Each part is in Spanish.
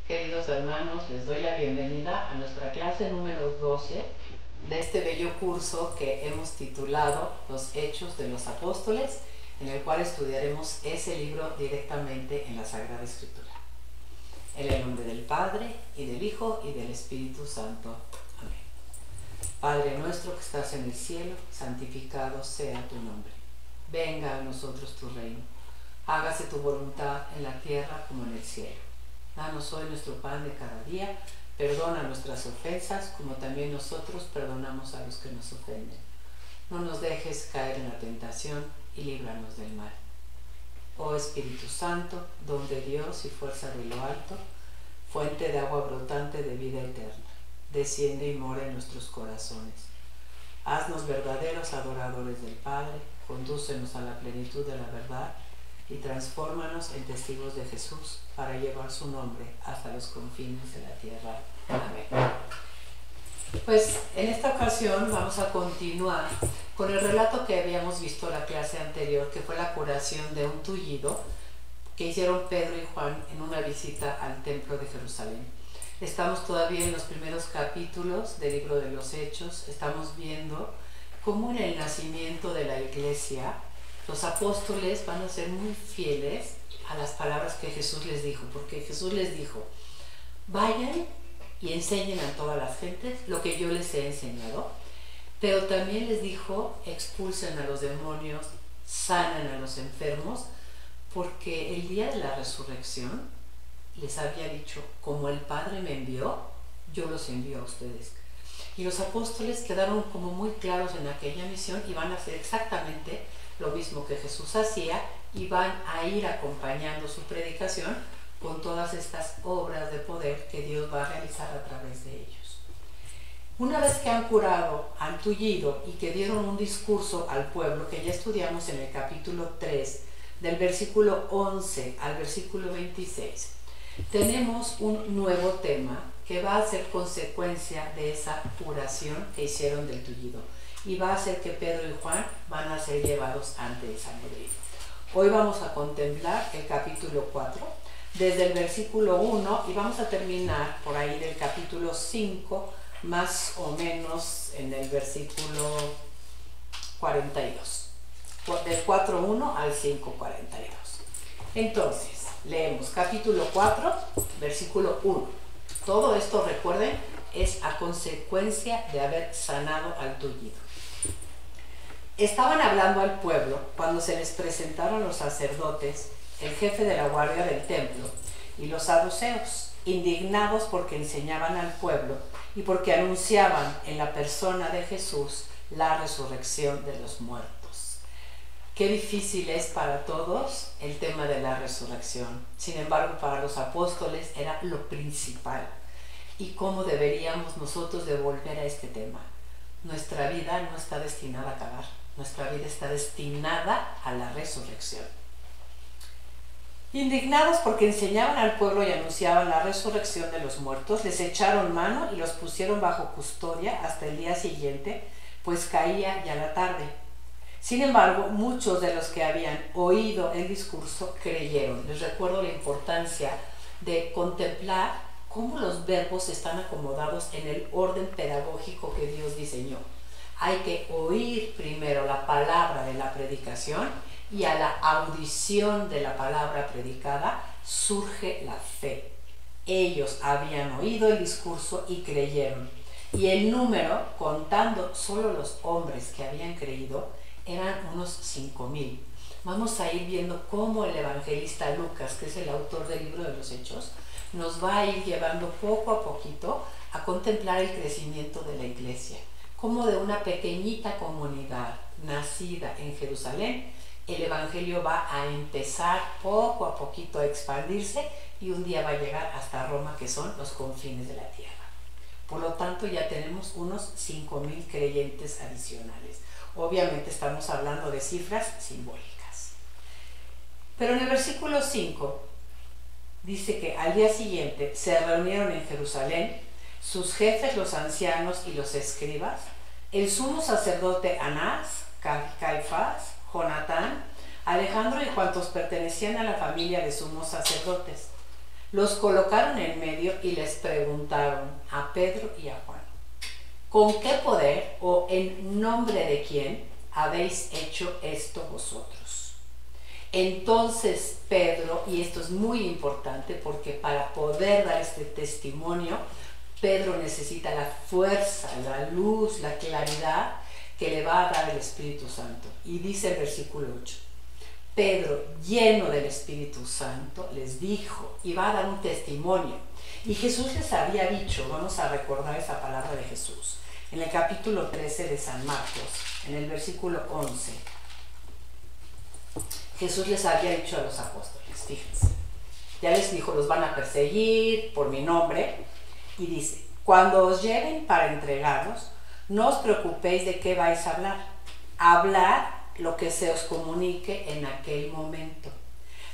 Queridos hermanos, les doy la bienvenida a nuestra clase número 12 de este bello curso que hemos titulado Los Hechos de los Apóstoles, en el cual estudiaremos ese libro directamente en la Sagrada Escritura. En el nombre del Padre, y del Hijo, y del Espíritu Santo. Amén. Padre nuestro que estás en el cielo, santificado sea tu nombre. Venga a nosotros tu reino. Hágase tu voluntad en la tierra como en el cielo. Danos hoy nuestro pan de cada día. Perdona nuestras ofensas, como también nosotros perdonamos a los que nos ofenden. No nos dejes caer en la tentación y líbranos del mal. Oh Espíritu Santo, don de Dios y fuerza de lo alto, fuente de agua brotante de vida eterna, desciende y mora en nuestros corazones. Haznos verdaderos adoradores del Padre, condúcenos a la plenitud de la verdad y transfórmanos en testigos de Jesús para llevar su nombre hasta los confines de la tierra. Amén. Pues en esta ocasión vamos a continuar con el relato que habíamos visto en la clase anterior, que fue la curación de un tullido que hicieron Pedro y Juan en una visita al templo de Jerusalén. Estamos todavía en los primeros capítulos del libro de los Hechos. Estamos viendo cómo en el nacimiento de la iglesia los apóstoles van a ser muy fieles a las palabras que Jesús les dijo, porque Jesús les dijo: vayan y enseñen a todas las gentes lo que yo les he enseñado, pero también les dijo: expulsen a los demonios, sanen a los enfermos, porque el día de la resurrección les había dicho: como el Padre me envió, yo los envío a ustedes. Y los apóstoles quedaron como muy claros en aquella misión y van a hacer exactamente lo mismo que Jesús hacía, y van a ir acompañando su predicación con todas estas obras de poder que Dios va a realizar a través de ellos. Una vez que han curado al tullido y que dieron un discurso al pueblo, que ya estudiamos en el capítulo 3, del versículo 11 al versículo 26, tenemos un nuevo tema que va a ser consecuencia de esa curación que hicieron del tullido, y va a hacer que Pedro y Juan van a ser llevados ante el Sanedrín. Hoy vamos a contemplar el capítulo 4, desde el versículo 1, y vamos a terminar por ahí del capítulo 5, más o menos en el versículo 42, del 4.1 al 5.42. Entonces, leemos capítulo 4, versículo 1. Todo esto, recuerden, es a consecuencia de haber sanado al tullido. Estaban hablando al pueblo cuando se les presentaron los sacerdotes, el jefe de la guardia del templo y los saduceos, indignados porque enseñaban al pueblo y porque anunciaban en la persona de Jesús la resurrección de los muertos. Qué difícil es para todos el tema de la resurrección. Sin embargo, para los apóstoles era lo principal. ¿Y cómo deberíamos nosotros de volver a este tema? Nuestra vida no está destinada a acabar. Nuestra vida está destinada a la resurrección. Indignados porque enseñaban al pueblo y anunciaban la resurrección de los muertos, les echaron mano y los pusieron bajo custodia hasta el día siguiente, pues caía ya la tarde. Sin embargo, muchos de los que habían oído el discurso creyeron. Les recuerdo la importancia de contemplar cómo los verbos están acomodados en el orden pedagógico que Dios diseñó. Hay que oír primero la palabra de la predicación, y a la audición de la palabra predicada surge la fe. Ellos habían oído el discurso y creyeron. Y el número, contando solo los hombres que habían creído, eran unos 5,000. Vamos a ir viendo cómo el evangelista Lucas, que es el autor del libro de los Hechos, nos va a ir llevando poco a poquito a contemplar el crecimiento de la iglesia. Como de una pequeñita comunidad nacida en Jerusalén, el evangelio va a empezar poco a poquito a expandirse y un día va a llegar hasta Roma, que son los confines de la tierra. Por lo tanto, ya tenemos unos 5,000 creyentes adicionales. Obviamente estamos hablando de cifras simbólicas. Pero en el versículo 5 dice que al día siguiente se reunieron en Jerusalén sus jefes, los ancianos y los escribas, el sumo sacerdote Anás, Caifás, Jonatán, Alejandro y cuantos pertenecían a la familia de sumos sacerdotes. Los colocaron en medio y les preguntaron a Pedro y a Juan: ¿con qué poder o en nombre de quién habéis hecho esto vosotros? Entonces Pedro, y esto es muy importante porque para poder dar este testimonio, Pedro necesita la fuerza, la luz, la claridad que le va a dar el Espíritu Santo. Y dice el versículo 8: Pedro, lleno del Espíritu Santo, les dijo, y va a dar un testimonio. Y Jesús les había dicho, vamos a recordar esa palabra de Jesús, en el capítulo 13 de San Marcos, en el versículo 11. Jesús les había dicho a los apóstoles, fíjense, ya les dijo, los van a perseguir por mi nombre, y dice: cuando os lleven para entregarlos, no os preocupéis de qué vais a hablar. Hablad lo que se os comunique en aquel momento,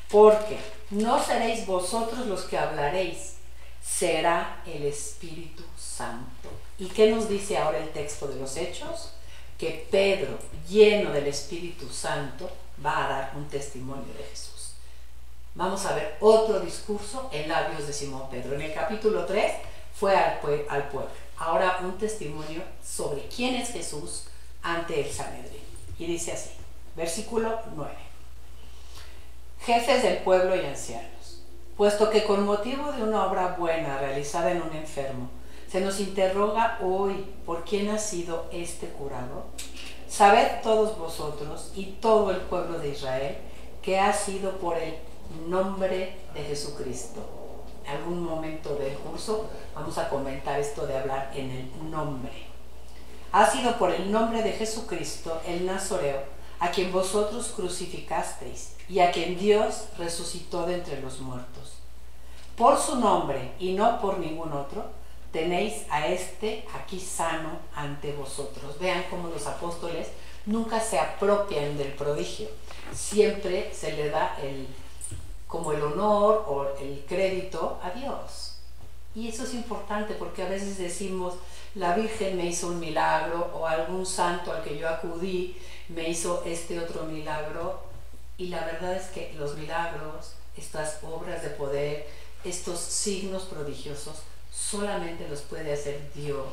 porque no seréis vosotros los que hablaréis, será el Espíritu Santo. ¿Y qué nos dice ahora el texto de los Hechos? Que Pedro, lleno del Espíritu Santo, va a dar un testimonio de Jesús. Vamos a ver otro discurso en labios de Simón Pedro. En el capítulo 3 fue al pueblo. Ahora un testimonio sobre quién es Jesús ante el Sanedrín. Y dice así, versículo 9. Jefes del pueblo y ancianos, puesto que con motivo de una obra buena realizada en un enfermo, se nos interroga hoy por quién ha sido este curado, sabed todos vosotros y todo el pueblo de Israel que ha sido por el nombre de Jesucristo. En algún momento del curso vamos a comentar esto de hablar en el nombre. Ha sido por el nombre de Jesucristo, el Nazoreo, a quien vosotros crucificasteis y a quien Dios resucitó de entre los muertos. Por su nombre y no por ningún otro, tenéis a este aquí sano ante vosotros. Vean cómo los apóstoles nunca se apropian del prodigio. Siempre se le da como el honor o el crédito a Dios. Y eso es importante porque a veces decimos, la Virgen me hizo un milagro, o algún santo al que yo acudí me hizo este otro milagro. Y la verdad es que los milagros, estas obras de poder, estos signos prodigiosos, solamente los puede hacer Dios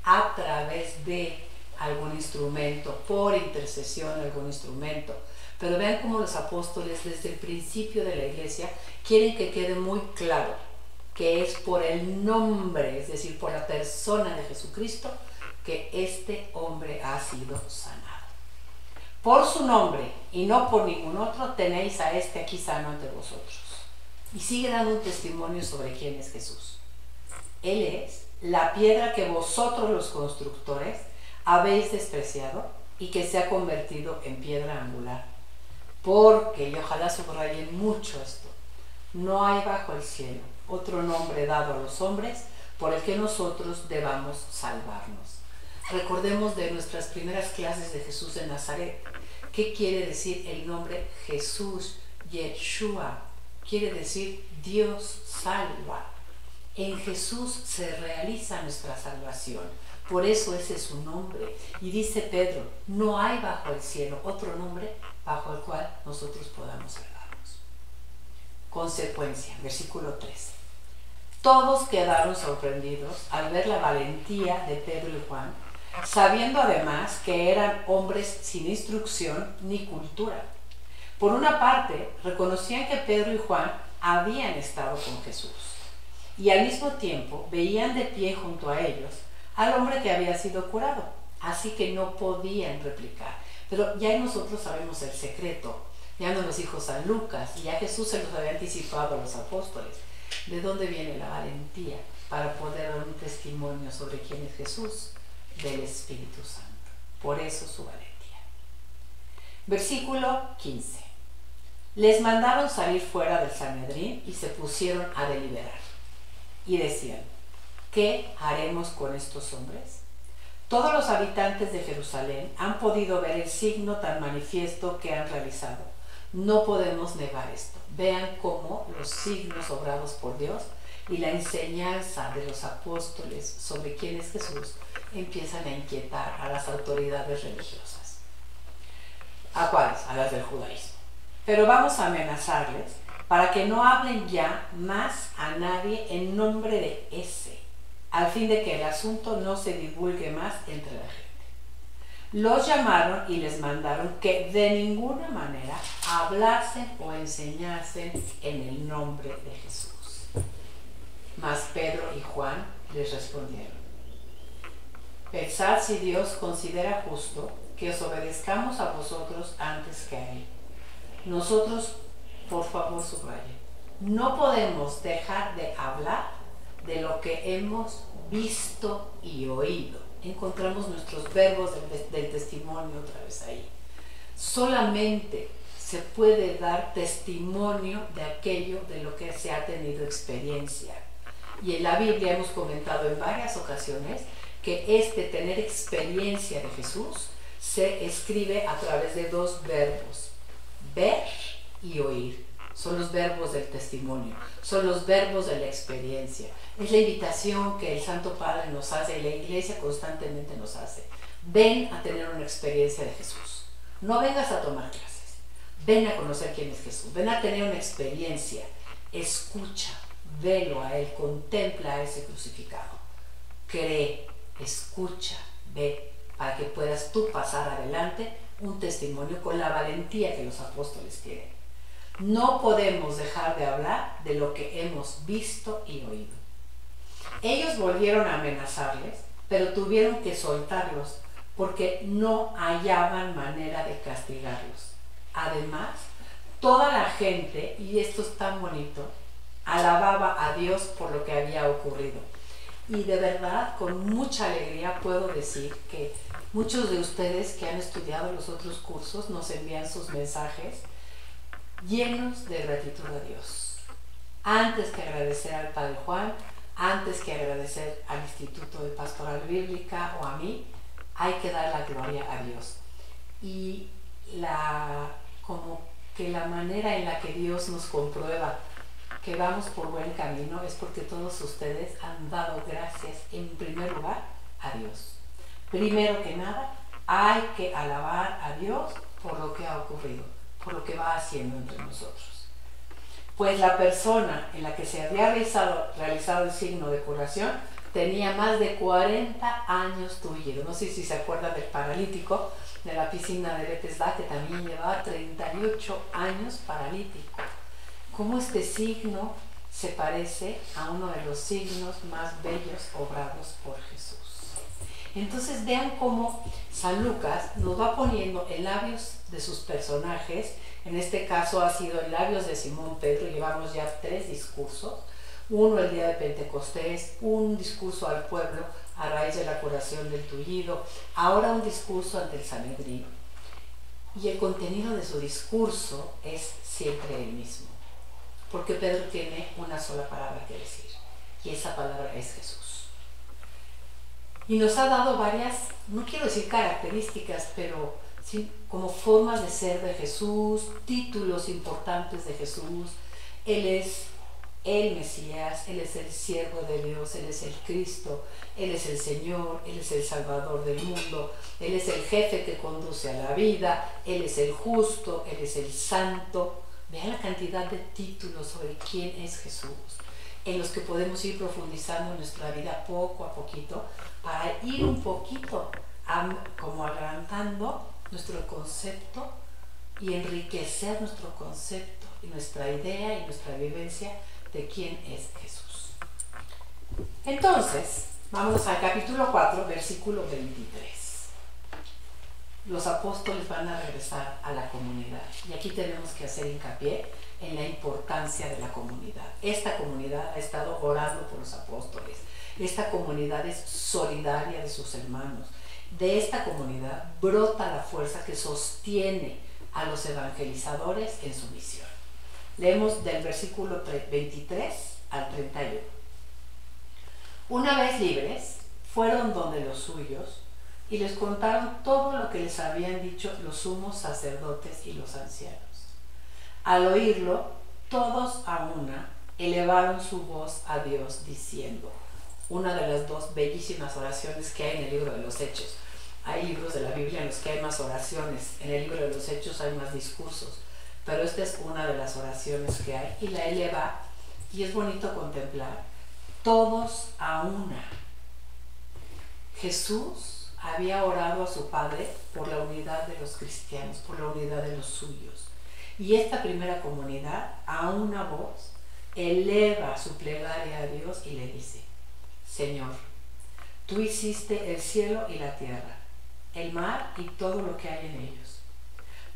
a través de algún instrumento, por intercesión de algún instrumento. Pero vean cómo los apóstoles desde el principio de la iglesia quieren que quede muy claro que es por el nombre, es decir, por la persona de Jesucristo, que este hombre ha sido sanado. Por su nombre y no por ningún otro tenéis a este aquí sano ante vosotros. Y sigue dando un testimonio sobre quién es Jesús. Él es la piedra que vosotros los constructores habéis despreciado y que se ha convertido en piedra angular. Porque, y ojalá subrayen mucho esto, no hay bajo el cielo otro nombre dado a los hombres por el que nosotros debamos salvarnos. Recordemos de nuestras primeras clases de Jesús de Nazaret. ¿Qué quiere decir el nombre Jesús? Yeshua quiere decir Dios salva. En Jesús se realiza nuestra salvación. Por eso ese es su nombre. Y dice Pedro, no hay bajo el cielo otro nombre bajo el cual nosotros podamos salvarnos. Consecuencia, versículo 3. Todos quedaron sorprendidos al ver la valentía de Pedro y Juan, sabiendo además que eran hombres sin instrucción ni cultura. Por una parte, reconocían que Pedro y Juan habían estado con Jesús, y al mismo tiempo veían de pie junto a ellos al hombre que había sido curado, así que no podían replicar. Pero ya nosotros sabemos el secreto, ya nos los dijo San Lucas, y ya Jesús se los había anticipado a los apóstoles. ¿De dónde viene la valentía para poder dar un testimonio sobre quién es Jesús? Del Espíritu Santo. Por eso su valentía. Versículo 15. Les mandaron salir fuera del Sanedrín y se pusieron a deliberar. Y decían, ¿qué haremos con estos hombres? Todos los habitantes de Jerusalén han podido ver el signo tan manifiesto que han realizado. No podemos negar esto. Vean cómo los signos obrados por Dios y la enseñanza de los apóstoles sobre quién es Jesús empiezan a inquietar a las autoridades religiosas. ¿A cuáles? A las del judaísmo. Pero vamos a amenazarles para que no hablen ya más a nadie en nombre de ese, al fin de que el asunto no se divulgue más entre la gente. Los llamaron y les mandaron que de ninguna manera hablasen o enseñasen en el nombre de Jesús. Mas Pedro y Juan les respondieron: pensad si Dios considera justo que os obedezcamos a vosotros antes que a Él. Nosotros, por favor, subrayen, no podemos dejar de hablar de lo que hemos visto y oído. Encontramos nuestros verbos del testimonio otra vez ahí. Solamente se puede dar testimonio de aquello de lo que se ha tenido experiencia. Y en la Biblia hemos comentado en varias ocasiones que tener experiencia de Jesús se escribe a través de dos verbos: ver y oír. Son los verbos del testimonio, son los verbos de la experiencia. Es la invitación que el Santo Padre nos hace y la Iglesia constantemente nos hace. Ven a tener una experiencia de Jesús. No vengas a tomar clases. Ven a conocer quién es Jesús. Ven a tener una experiencia. Escucha, velo a Él, contempla a ese crucificado. Cree, escucha, ve, para que puedas tú pasar adelante un testimonio con la valentía que los apóstoles tienen. No podemos dejar de hablar de lo que hemos visto y oído. Ellos volvieron a amenazarles, pero tuvieron que soltarlos porque no hallaban manera de castigarlos. Además, toda la gente, y esto es tan bonito, alababa a Dios por lo que había ocurrido. Y de verdad, con mucha alegría puedo decir que muchos de ustedes que han estudiado los otros cursos nos envían sus mensajes llenos de gratitud a Dios. Antes que agradecer al Padre Juan, antes que agradecer al Instituto de Pastoral Bíblica o a mí, hay que dar la gloria a Dios. Y como que la manera en la que Dios nos comprueba que vamos por buen camino es porque todos ustedes han dado gracias en primer lugar a Dios. Primero que nada, hay que alabar a Dios por lo que ha ocurrido, por lo que va haciendo entre nosotros. Pues la persona en la que se había realizado el signo de curación tenía más de 40 años tullido. No sé si se acuerdan del paralítico de la piscina de Bethesda, que también llevaba 38 años paralítico. Cómo este signo se parece a uno de los signos más bellos obrados por Jesús. Entonces vean cómo San Lucas nos va poniendo en labios de sus personajes. En este caso ha sido en labios de Simón Pedro. Llevamos ya 3 discursos. Uno el día de Pentecostés, un discurso al pueblo a raíz de la curación del tullido, ahora un discurso ante el Sanedrín. Y el contenido de su discurso es siempre el mismo, porque Pedro tiene una sola palabra que decir, y esa palabra es Jesús. Y nos ha dado varias, no quiero decir características, pero sí como formas de ser de Jesús, títulos importantes de Jesús. Él es el Mesías, Él es el siervo de Dios, Él es el Cristo, Él es el Señor, Él es el Salvador del mundo, Él es el jefe que conduce a la vida, Él es el justo, Él es el santo. Vean la cantidad de títulos sobre quién es Jesús, en los que podemos ir profundizando en nuestra vida poco a poquito, para ir un poquito como agrandando nuestro concepto y enriquecer nuestro concepto y nuestra idea y nuestra vivencia de quién es Jesús. Entonces, vamos al capítulo 4, versículo 23. Los apóstoles van a regresar a la comunidad, y aquí tenemos que hacer hincapié en la importancia de la comunidad. Esta comunidad ha estado orando por los apóstoles. Esta comunidad es solidaria de sus hermanos. De esta comunidad brota la fuerza que sostiene a los evangelizadores en su misión. Leemos del versículo 23 al 31. Una vez libres, fueron donde los suyos y les contaron todo lo que les habían dicho los sumos sacerdotes y los ancianos. Al oírlo, todos a una elevaron su voz a Dios diciendo, una de las 2 bellísimas oraciones que hay en el libro de los Hechos. Hay libros de la Biblia en los que hay más oraciones, en el libro de los Hechos hay más discursos, pero esta es una de las oraciones que hay y la eleva, y es bonito contemplar, todos a una. Jesús había orado a su Padre por la unidad de los cristianos, por la unidad de los suyos. Y esta primera comunidad, a una voz, eleva su plegaria a Dios y le dice: Señor, tú hiciste el cielo y la tierra, el mar y todo lo que hay en ellos.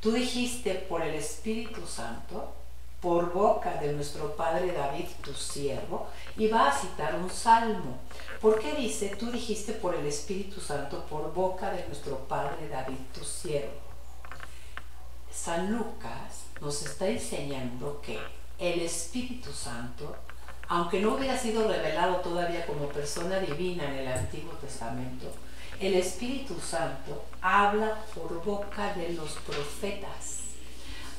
Tú dijiste por el Espíritu Santo, por boca de nuestro padre David, tu siervo, y va a citar un salmo. ¿Por qué dice, tú dijiste por el Espíritu Santo, por boca de nuestro padre David, tu siervo? San Lucas nos está enseñando que el Espíritu Santo, aunque no hubiera sido revelado todavía como persona divina en el Antiguo Testamento, el Espíritu Santo habla por boca de los profetas.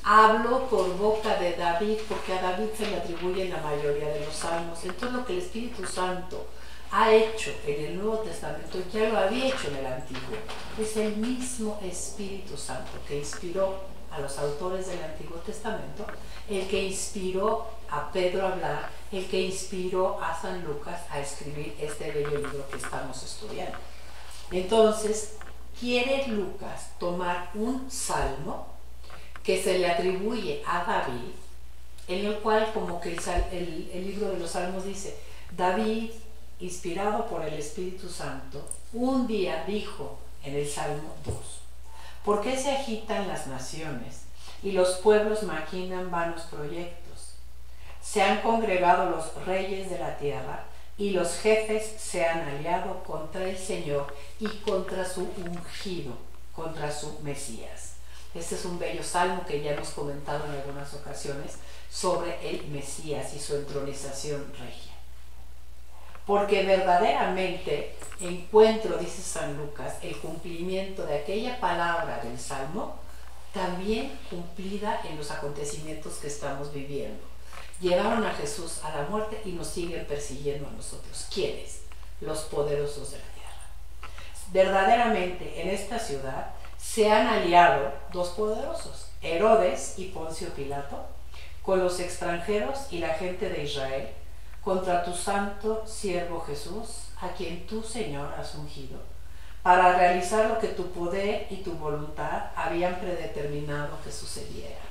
Habló por boca de David, porque a David se le atribuyen la mayoría de los salmos. Entonces lo que el Espíritu Santo ha hecho en el Nuevo Testamento ya lo había hecho en el Antiguo. Es el mismo Espíritu Santo que inspiró a los autores del Antiguo Testamento, el que inspiró a Pedro a hablar, el que inspiró a San Lucas a escribir este bello libro que estamos estudiando. Entonces, quiere Lucas tomar un salmo que se le atribuye a David, en el cual como que el libro de los Salmos dice, David, inspirado por el Espíritu Santo, un día dijo en el Salmo 2, ¿por qué se agitan las naciones y los pueblos maquinan vanos proyectos? Se han congregado los reyes de la tierra y los jefes se han aliado contra el Señor y contra su ungido, contra su Mesías. Este es un bello salmo que ya hemos comentado en algunas ocasiones sobre el Mesías y su entronización regia. Porque verdaderamente encuentro, dice San Lucas, el cumplimiento de aquella palabra del Salmo, también cumplida en los acontecimientos que estamos viviendo. Llevaron a Jesús a la muerte y nos siguen persiguiendo a nosotros. ¿Quiénes? Los poderosos de la tierra. Verdaderamente en esta ciudad se han aliado dos poderosos, Herodes y Poncio Pilato, con los extranjeros y la gente de Israel, contra tu santo siervo Jesús, a quien tú, Señor, has ungido, para realizar lo que tu poder y tu voluntad habían predeterminado que sucediera.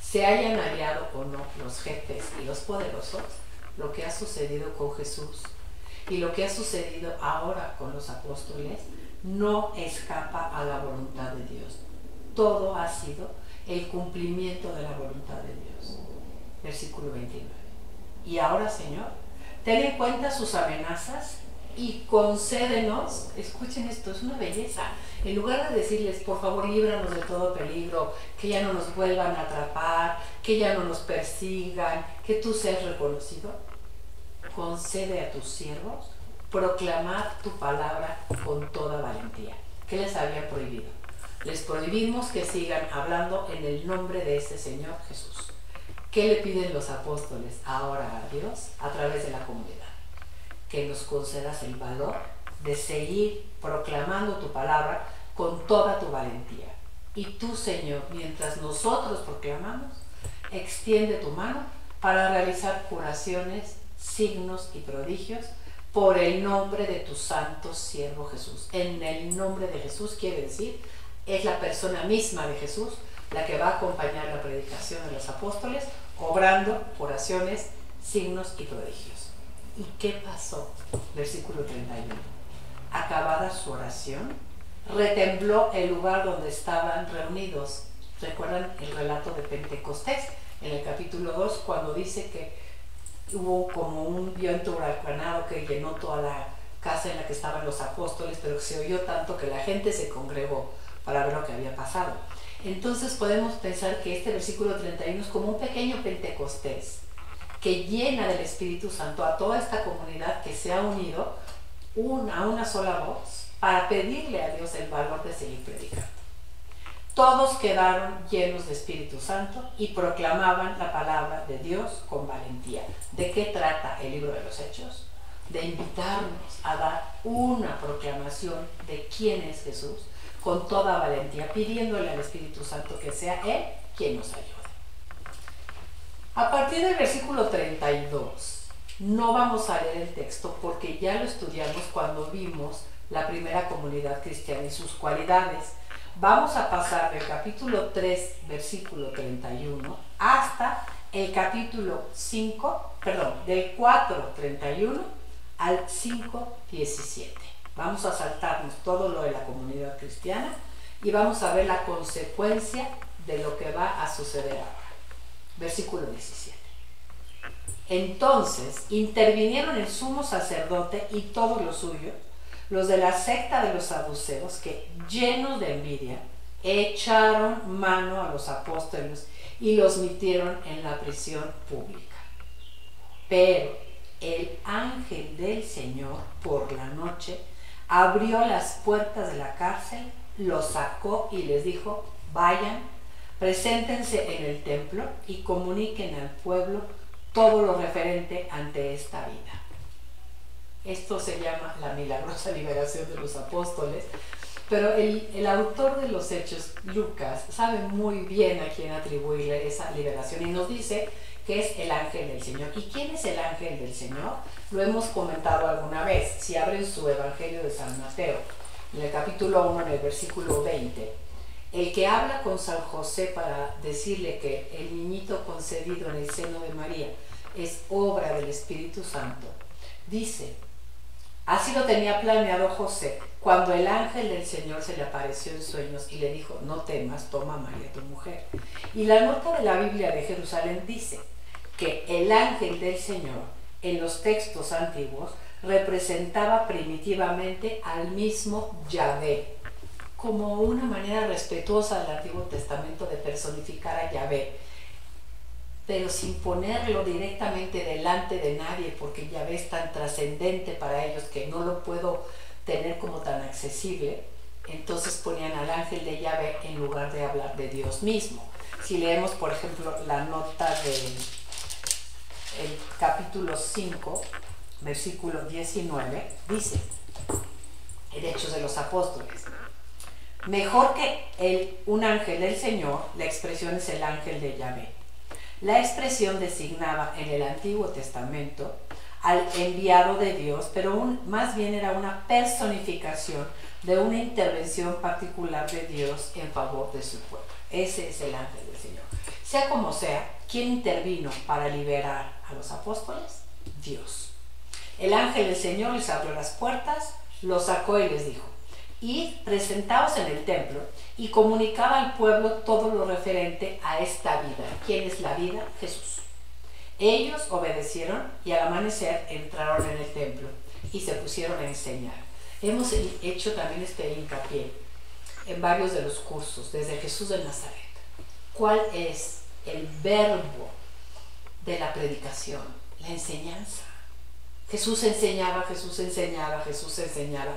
Se hayan aliado o no los jefes y los poderosos, lo que ha sucedido con Jesús y lo que ha sucedido ahora con los apóstoles no escapa a la voluntad de Dios. Todo ha sido el cumplimiento de la voluntad de Dios. Versículo 29. Y ahora, Señor, ten en cuenta sus amenazas y concédenos, escuchen esto, es una belleza, en lugar de decirles, por favor, líbranos de todo peligro, que ya no nos vuelvan a atrapar, que ya no nos persigan, que tú seas reconocido, concede a tus siervos proclamar tu palabra con toda valentía. ¿Qué les había prohibido? Les prohibimos que sigan hablando en el nombre de este Señor Jesús. ¿Qué le piden los apóstoles ahora a Dios a través de la comunidad? Que nos concedas el valor de seguir proclamando tu palabra con toda tu valentía. Y tú, Señor, mientras nosotros proclamamos, extiende tu mano para realizar curaciones, signos y prodigios por el nombre de tu santo siervo Jesús. En el nombre de Jesús quiere decir, es la persona misma de Jesús la que va a acompañar la predicación de los apóstoles, obrando curaciones, signos y prodigios. ¿Y qué pasó? Versículo 31. Acabada su oración, retembló el lugar donde estaban reunidos. ¿Recuerdan el relato de Pentecostés? En el capítulo 2, cuando dice que hubo como un viento huracanado que llenó toda la casa en la que estaban los apóstoles, pero que se oyó tanto que la gente se congregó para ver lo que había pasado. Entonces podemos pensar que este versículo 31 es como un pequeño Pentecostés que llena del Espíritu Santo a toda esta comunidad que se ha unido a una sola voz para pedirle a Dios el valor de seguir predicando. Todos quedaron llenos de Espíritu Santo y proclamaban la palabra de Dios con valentía. ¿De qué trata el libro de los Hechos? De invitarnos a dar una proclamación de quién es Jesús con toda valentía, pidiéndole al Espíritu Santo que sea Él quien nos ayude. A partir del versículo 32, no vamos a leer el texto porque ya lo estudiamos cuando vimos la primera comunidad cristiana y sus cualidades. Vamos a pasar del capítulo 3, versículo 31, hasta el capítulo 5, perdón, del 4, 31 al 5, 17. Vamos a saltarnos todo lo de la comunidad cristiana y vamos a ver la consecuencia de lo que va a suceder ahora. Versículo 17. Entonces intervinieron el sumo sacerdote y todos los suyos, los de la secta de los saduceos, que llenos de envidia echaron mano a los apóstoles y los metieron en la prisión pública. Pero el ángel del Señor por la noche abrió las puertas de la cárcel, los sacó y les dijo: vayan, preséntense en el templo y comuniquen al pueblo todo lo referente ante esta vida. Esto se llama la milagrosa liberación de los apóstoles, pero el autor de los Hechos, Lucas, sabe muy bien a quién atribuirle esa liberación y nos dice que es el ángel del Señor. ¿Y quién es el ángel del Señor? Lo hemos comentado alguna vez. Si abren su Evangelio de San Mateo, en el capítulo 1, en el versículo 20, el que habla con San José para decirle que el niñito concebido en el seno de María es obra del Espíritu Santo, dice: así lo tenía planeado José cuando el ángel del Señor se le apareció en sueños y le dijo: no temas, toma a María tu mujer. Y la nota de la Biblia de Jerusalén dice que el ángel del Señor en los textos antiguos representaba primitivamente al mismo Yahvé, como una manera respetuosa del Antiguo Testamento de personificar a Yahvé, pero sin ponerlo directamente delante de nadie, porque Yahvé es tan trascendente para ellos que no lo puedo tener como tan accesible. Entonces ponían al ángel de Yahvé en lugar de hablar de Dios mismo. Si leemos, por ejemplo, la nota del capítulo 5, versículo 19, dice, en Hechos de los Apóstoles: mejor que un ángel del Señor, la expresión es el ángel de Yahvé. La expresión designaba en el Antiguo Testamento al enviado de Dios, pero más bien era una personificación de una intervención particular de Dios en favor de su pueblo. Ese es el ángel del Señor. Sea como sea, ¿quién intervino para liberar a los apóstoles? Dios. El ángel del Señor les abrió las puertas, los sacó y les dijo: id, presentaos en el templo, y comunicaba al pueblo todo lo referente a esta vida. ¿Quién es la vida? Jesús. Ellos obedecieron y al amanecer entraron en el templo y se pusieron a enseñar. Hemos hecho también este hincapié en varios de los cursos, desde Jesús de Nazaret. ¿Cuál es el verbo de la predicación? La enseñanza. Jesús enseñaba, Jesús enseñaba, Jesús enseñaba,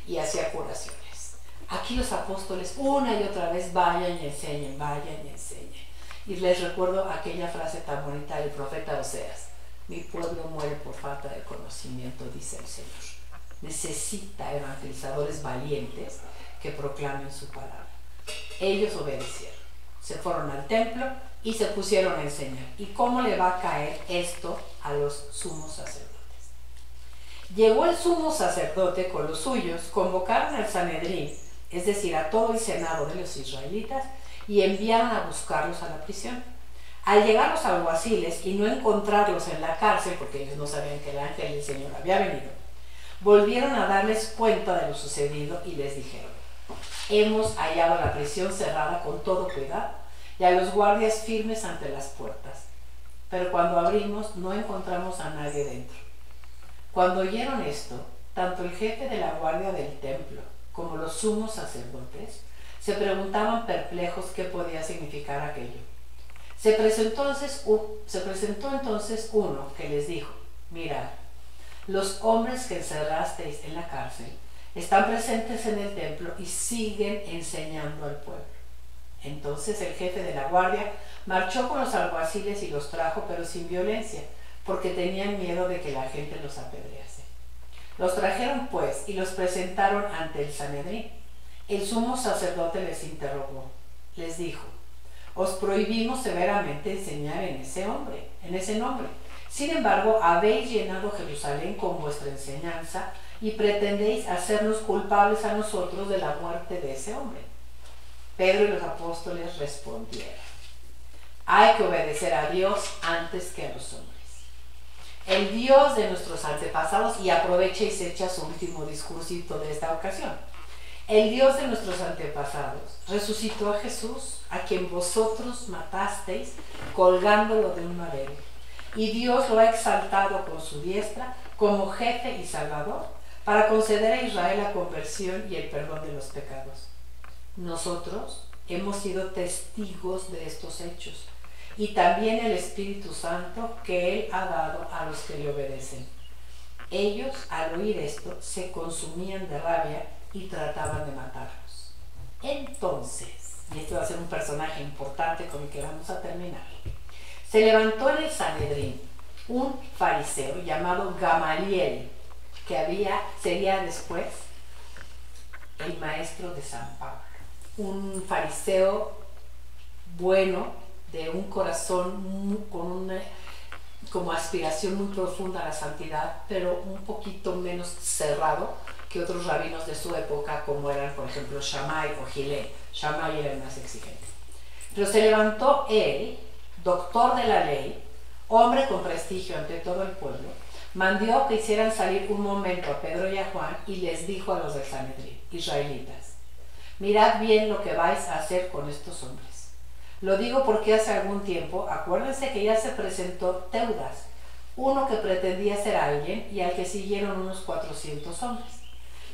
y hacía curaciones. Aquí los apóstoles una y otra vez vayan y enseñen, vayan y enseñen. Y les recuerdo aquella frase tan bonita del profeta Oseas: mi pueblo muere por falta de conocimiento, dice el Señor. Necesita evangelizadores valientes que proclamen su palabra. Ellos obedecieron, se fueron al templo y se pusieron a enseñar. ¿Y cómo le va a caer esto a los sumos sacerdotes? Llegó el sumo sacerdote con los suyos, convocaron al Sanedrín, es decir, a todo el senado de los israelitas, y enviaron a buscarlos a la prisión. Al llegar los alguaciles y no encontrarlos en la cárcel, porque ellos no sabían que el ángel del Señor había venido, volvieron a darles cuenta de lo sucedido y les dijeron: hemos hallado la prisión cerrada con todo cuidado y a los guardias firmes ante las puertas, pero cuando abrimos no encontramos a nadie dentro. Cuando oyeron esto, tanto el jefe de la guardia del templo como los sumos sacerdotes se preguntaban perplejos qué podía significar aquello. Se presentó entonces uno que les dijo: mirad, los hombres que encerrasteis en la cárcel están presentes en el templo y siguen enseñando al pueblo. Entonces el jefe de la guardia marchó con los alguaciles y los trajo, pero sin violencia, porque tenían miedo de que la gente los apedrease. Los trajeron pues y los presentaron ante el Sanedrín. El sumo sacerdote les interrogó. Les dijo: os prohibimos severamente enseñar en ese nombre. Sin embargo, habéis llenado Jerusalén con vuestra enseñanza y pretendéis hacernos culpables a nosotros de la muerte de ese hombre. Pedro y los apóstoles respondieron: hay que obedecer a Dios antes que a los hombres. El Dios de nuestros antepasados, y aprovecha y se echa su último discursito de esta ocasión. El Dios de nuestros antepasados resucitó a Jesús, a quien vosotros matasteis colgándolo de un madero. Y Dios lo ha exaltado con su diestra como jefe y salvador para conceder a Israel la conversión y el perdón de los pecados. Nosotros hemos sido testigos de estos hechos y también el Espíritu Santo que Él ha dado a los que le obedecen. Ellos, al oír esto, se consumían de rabia y trataban de matarlos. Entonces, y este va a ser un personaje importante con el que vamos a terminar, se levantó en el Sanedrín un fariseo llamado Gamaliel, que sería después el maestro de San Pablo. Un fariseo bueno, de un corazón con una como aspiración muy profunda a la santidad, pero un poquito menos cerrado que otros rabinos de su época, como eran, por ejemplo, Shammai o Hillel. Shammai era el más exigente. Pero se levantó él, doctor de la ley, hombre con prestigio ante todo el pueblo, mandó que hicieran salir un momento a Pedro y a Juan y les dijo a los del Sanedrín, israelitas: mirad bien lo que vais a hacer con estos hombres. Lo digo porque hace algún tiempo, acuérdense que ya se presentó Teudas, uno que pretendía ser alguien y al que siguieron unos 400 hombres.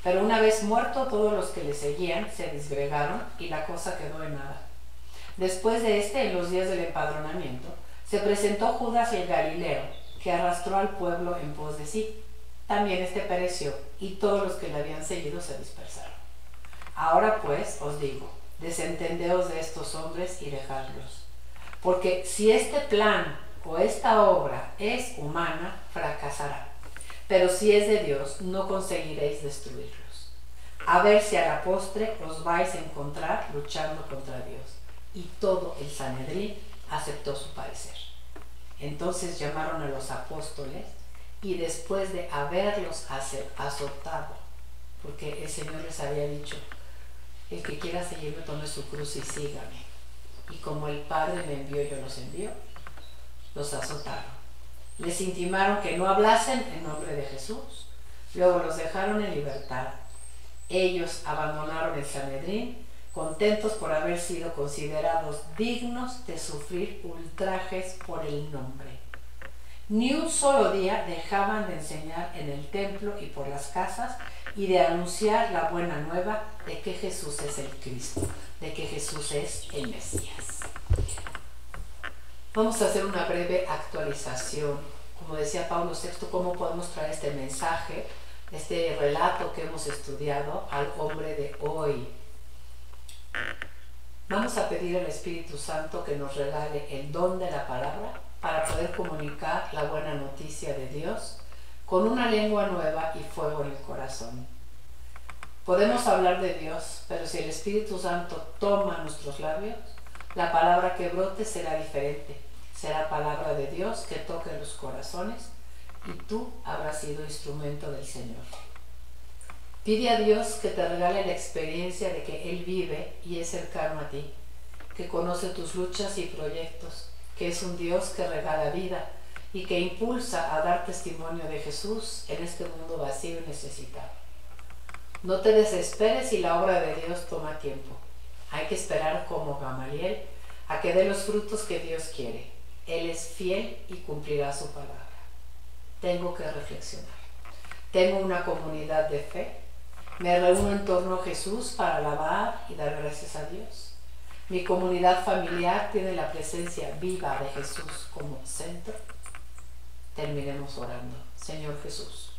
Pero una vez muerto, todos los que le seguían se disgregaron y la cosa quedó en nada. Después de en los días del empadronamiento, se presentó Judas el Galileo, que arrastró al pueblo en pos de sí. También pereció y todos los que le habían seguido se dispersaron. Ahora pues os digo, desentendeos de estos hombres y dejadlos. Porque si este plan o esta obra es humana, fracasará. Pero si es de Dios, no conseguiréis destruirlos. A ver si a la postre os vais a encontrar luchando contra Dios. Y todo el Sanedrín aceptó su parecer. Entonces llamaron a los apóstoles y después de haberlos azotado, porque el Señor les había dicho: el que quiera seguirme, tome su cruz y sígame. Y como el Padre me envió, yo los envío, los azotaron. Les intimaron que no hablasen en nombre de Jesús. Luego los dejaron en libertad. Ellos abandonaron el Sanedrín, contentos por haber sido considerados dignos de sufrir ultrajes por el nombre. Ni un solo día dejaban de enseñar en el templo y por las casas y de anunciar la buena nueva de que Jesús es el Cristo, de que Jesús es el Mesías. Vamos a hacer una breve actualización. Como decía Pablo VI, ¿cómo podemos traer este mensaje, este relato que hemos estudiado al hombre de hoy? Vamos a pedir al Espíritu Santo que nos regale el don de la palabra para poder comunicar la buena noticia de Dios con una lengua nueva y fuego en el corazón. Podemos hablar de Dios, pero si el Espíritu Santo toma nuestros labios, la palabra que brote será diferente. Será palabra de Dios que toque los corazones y tú habrás sido instrumento del Señor. Pide a Dios que te regale la experiencia de que Él vive y es cercano a ti, que conoce tus luchas y proyectos, que es un Dios que regala vida y que impulsa a dar testimonio de Jesús en este mundo vacío y necesitado. No te desesperes si la obra de Dios toma tiempo. Hay que esperar como Gamaliel a que dé los frutos que Dios quiere. Él es fiel y cumplirá su palabra. Tengo que reflexionar. Tengo una comunidad de fe. Me reúno en torno a Jesús para alabar y dar gracias a Dios. Mi comunidad familiar tiene la presencia viva de Jesús como centro. Terminemos orando. Señor Jesús,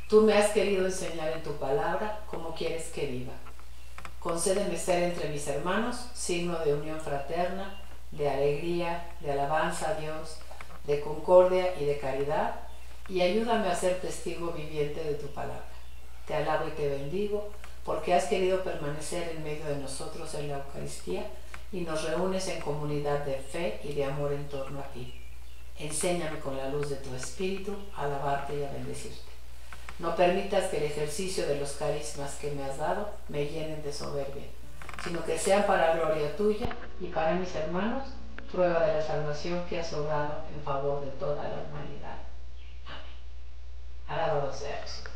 tú me has querido enseñar en tu palabra cómo quieres que viva. Concédeme ser entre mis hermanos signo de unión fraterna, de alegría, de alabanza a Dios, de concordia y de caridad, y ayúdame a ser testigo viviente de tu palabra. Te alabo y te bendigo, porque has querido permanecer en medio de nosotros en la Eucaristía y nos reúnes en comunidad de fe y de amor en torno a ti. Enséñame con la luz de tu espíritu a alabarte y a bendecirte. No permitas que el ejercicio de los carismas que me has dado me llenen de soberbia, sino que sean para gloria tuya y para mis hermanos, prueba de la salvación que has obrado en favor de toda la humanidad. Amén. Alabado seas.